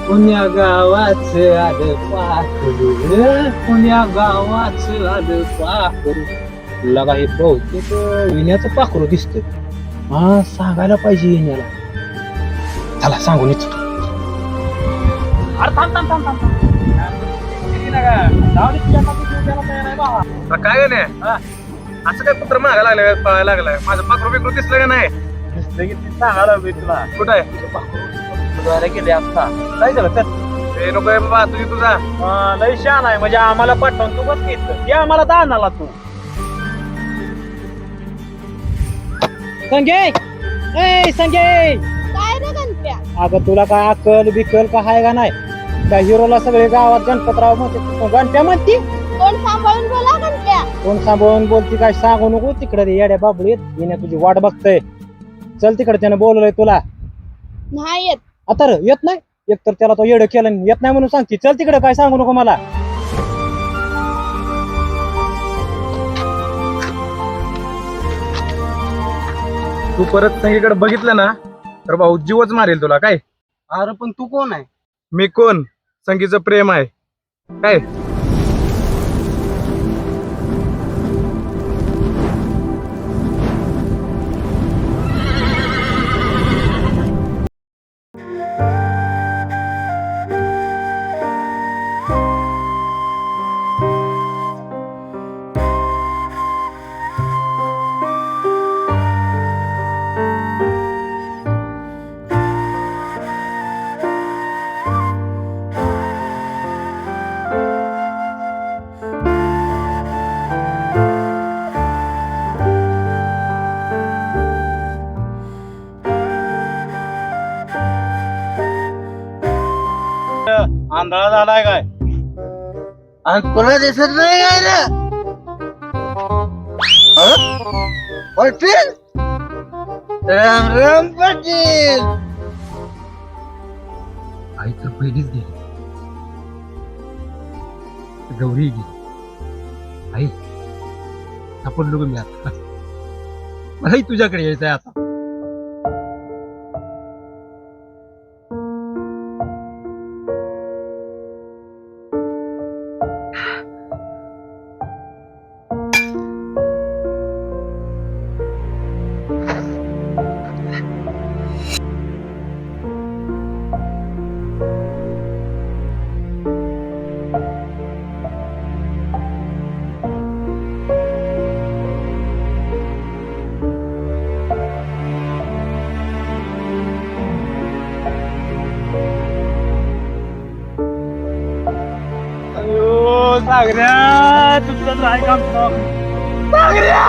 पुण्या गावाच आलं पाखरू पुण्या गावाच आलं पाखरू लगा हे बहुतेक विण्याचं पाखरू दिसतंय. हा सांगायला पाहिजे विण्याला. चला सांगून येतो. काय नाही असं काय कुत्र मागायला लागलं पळायला लागलाय माझं पाखरू बिकरू दिसलं का नाही? दिसतं की ते सांगायला तुला कुठं आहे? गेले आता काय झालं तर ए नको आहे बाबा तुझी तुझा लय शान आहे म्हणजे आम्हाला पाठवून तू बस घेतलं ते आम्हाला दानाला तू संगे ए संगे काय रे गणप्या? अगं तुला काय अक्कल बिकल का हाय का नाही? त्या हिरोला सगळे गावात गणपतराव म्हणते गणप्या म्हणती. कोण सांभाळून बोला गणप्या? कोण सांभाळून बोलती काय सांगू नको तिकडे येड्या बाबळीत येण्या तुझी वाट बघतय. चल तिकडे त्यानं बोलवलंय तुला. नाही येत. आता येत नाही एकतर त्याला तो येडं केलं येत नाही म्हणून सांगते. चल तिकडे काय सांगू नको मला. तू परत संगीकडे बघितलं ना तर भाऊ जीवच मारेल तुला. काय अरे पण तू कोण आहे? मी कोण? संगीचं प्रेम आहे काय? आंधळा झालाय काय? आणि कोणा दिसत नाही काय रे? पाटील राम राम पाटील. आई तर पहिलीच गेली गौरी गेली. आई सापडलो मी आता. मलाही तुझ्याकडे यायचंय आता. सागऱ्या तुझं आहे काम सागऱ्या